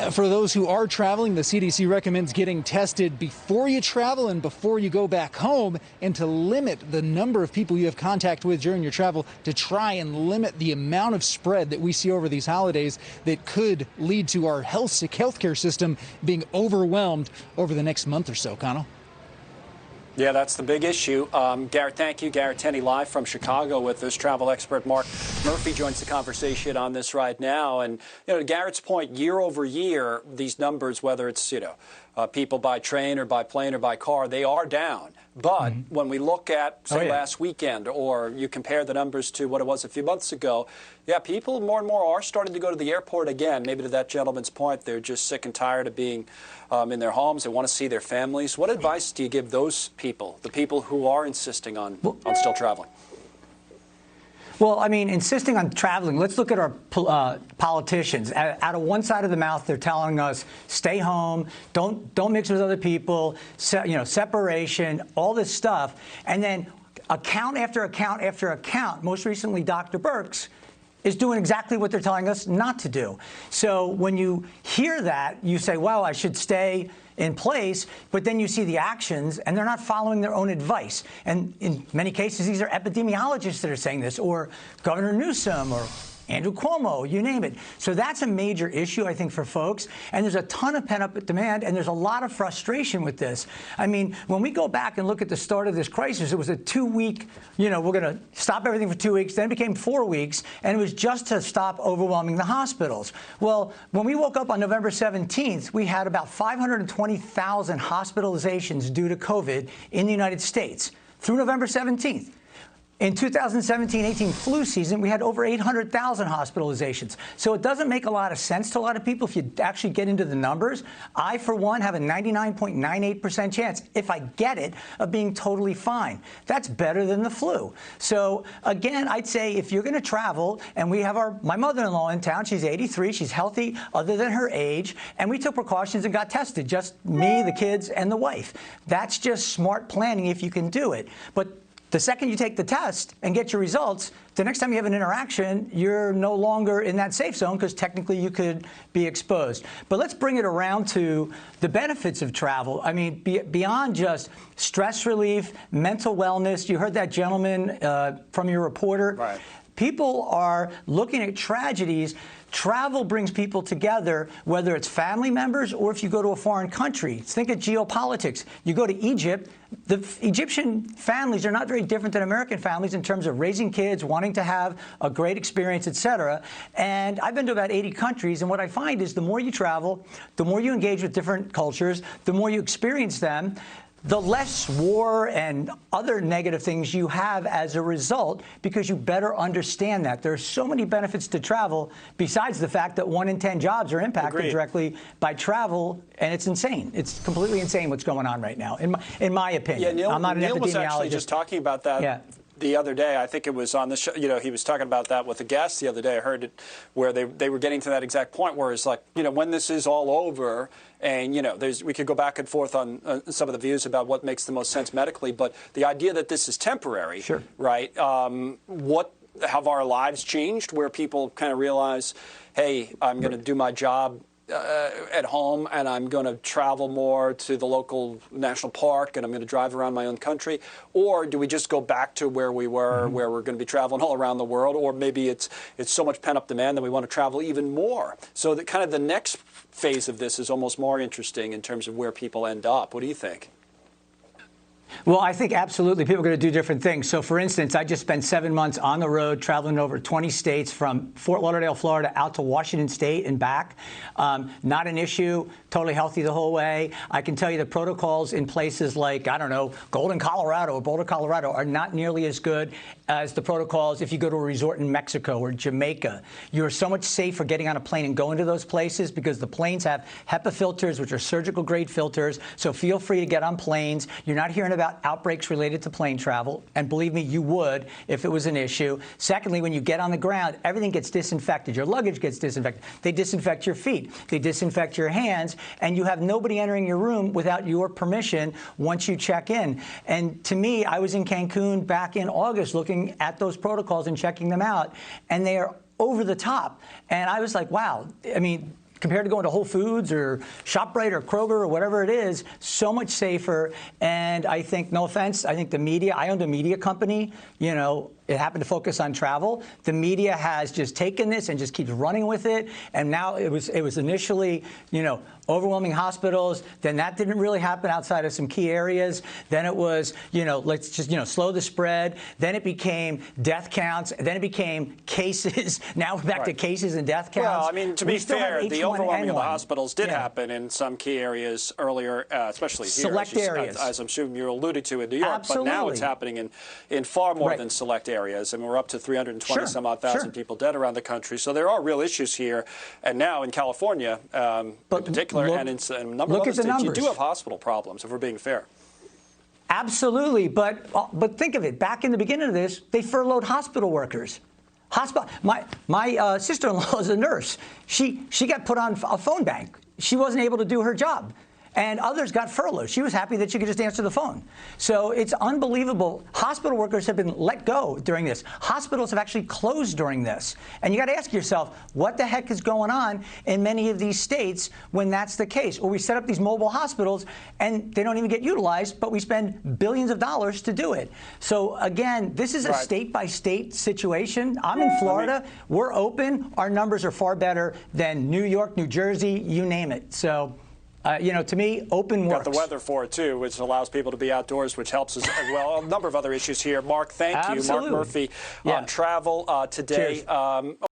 For those who are traveling, the CDC recommends getting tested before you travel and before you go back home, and to limit the number of people you have contact with during your travel to try and limit the amount of spread that we see over these holidays that could lead to our healthcare system being overwhelmed over the next month or so. Connell? Yeah, that's the big issue. Garrett, thank you. Garrett Tenney live from Chicago with us. Travel expert Mark Murphy joins the conversation on this right now. And, to Garrett's point, year over year, these numbers, whether it's, people by train or by plane or by car, they are down. But when we look at, say, last weekend, or you compare the numbers to what it was a few months ago, people more and more are starting to go to the airport again. Maybe to that gentleman's point, they're just sick and tired of being in their homes. They want to see their families. What advice do you give those people, the people who are insisting on still traveling? Well, I mean, insisting on traveling, let's look at our politicians. Out of one side of the mouth, they're telling us, stay home, don't mix with other people, separation, all this stuff. And then account after account after account, most recently Dr. Birx, is doing exactly what they're telling us not to do. So when you hear that, you say, well, I should stay in place, but then you see the actions and they're not following their own advice. And in many cases, these are epidemiologists that are saying this, or Governor Newsom, or Andrew Cuomo, you name it. So that's a major issue, I think, for folks. And there's a ton of pent-up demand, and there's a lot of frustration with this. I mean, when we go back and look at the start of this crisis, it was a 2-week, we're going to stop everything for 2 weeks. Then it became 4 weeks, and it was just to stop overwhelming the hospitals. Well, when we woke up on November 17th, we had about 520,000 hospitalizations due to COVID in the United States through November 17th. In 2017-18 flu season, we had over 800,000 hospitalizations. So it doesn't make a lot of sense to a lot of people if you actually get into the numbers. I, for one, have a 99.98% chance, if I get it, of being totally fine. That's better than the flu. So again, I'd say if you're going to travel, and we have my mother-in-law in town, she's 83, she's healthy other than her age, and we took precautions and got tested, just me, the kids, and the wife. That's just smart planning if you can do it. But the second you take the test and get your results, the next time you have an interaction, you're no longer in that safe zone because technically you could be exposed. But let's bring it around to the benefits of travel. I mean, beyond just stress relief, mental wellness, you heard that gentleman from your reporter. Right. People are looking at tragedies. Travel brings people together, whether it's family members or if you go to a foreign country. Think of geopolitics. You go to Egypt, the Egyptian families are not very different than American families in terms of raising kids, wanting to have a great experience, et cetera. And I've been to about 80 countries, and what I find is the more you travel, the more you engage with different cultures, the more you experience them, the less war and other negative things you have as a result, because you better understand that. There are so many benefits to travel besides the fact that 1 in 10 jobs are impacted directly by travel, and it's insane. It's completely insane what's going on right now, in my opinion. Yeah, I'm not an Neil epidemiologist. was actually just talking about that the other day. I think it was on the show. He was talking about that with a guest the other day. I heard it where they were getting to that exact point where it's like, when this is all over, and, we could go back and forth on some of the views about what makes the most sense medically, but the idea that this is temporary, right? What have our lives changed where people kind of realize, hey, I'm going to do my job at home, and I'm going to travel more to the local national park, and I'm going to drive around my own country? Or do we just go back to where we were, where we're going to be traveling all around the world? Or maybe it's so much pent-up demand that we want to travel even more. So that kind of the next phase of this is almost more interesting in terms of where people end up. What do you think? Well, I think absolutely people are going to do different things. So, for instance, I just spent 7 months on the road traveling over 20 states from Fort Lauderdale, Florida, out to Washington State and back. Not an issue, totally healthy the whole way. I can tell you the protocols in places like, I don't know, Golden, Colorado or Boulder, Colorado are not nearly as good as the protocols if you go to a resort in Mexico or Jamaica. You're so much safer getting on a plane and going to those places because the planes have HEPA filters, which are surgical grade filters. So feel free to get on planes. You're not hearing about outbreaks related to plane travel, and believe me, you would if it was an issue. Secondly, when you get on the ground, everything gets disinfected. Your luggage gets disinfected. They disinfect your feet. They disinfect your hands, and you have nobody entering your room without your permission once you check in. And to me, I was in Cancun back in August looking at those protocols and checking them out, and they are over the top. And I was like, wow. I mean, compared to going to Whole Foods or ShopRite or Kroger or whatever it is, so much safer. And I think, no offense, I think the media, I owned a media company, you know, it happened to focus on travel. The media has just taken this and just keeps running with it. And now it was initially, you know, overwhelming hospitals. Then that didn't really happen outside of some key areas. Then it was, you know, let's just, you know, slow the spread. Then it became death counts. Then it became cases. Now we're back to cases and death counts. Well, I mean, to be fair, the overwhelming of the hospitals did happen in some key areas earlier, especially here. Select areas. As I'm assuming you're alluding to in New York. Absolutely. But now it's happening in far more than select areas. And we're up to 320 some odd thousand people dead around the country. So there are real issues here. And now in California, in particular, and in a number of other states, you do have hospital problems, if we're being fair. Absolutely. But think of it. Back in the beginning of this, they furloughed hospital workers. My sister-in-law is a nurse. She got put on a phone bank. She wasn't able to do her job. And others got furloughed. She was happy that she could just answer the phone. So it's unbelievable. Hospital workers have been let go during this. Hospitals have actually closed during this. And you got to ask yourself, what the heck is going on in many of these states when that's the case? Or we set up these mobile hospitals and they don't even get utilized, but we spend billions of dollars to do it. So again, this is a state-by-state situation. I'm in Florida. We're open. Our numbers are far better than New York, New Jersey, you name it. So. You know, to me, open works. Got the weather for it, too, which allows people to be outdoors, which helps us as well. A number of other issues here. Mark, thank you. Mark Murphy on travel today.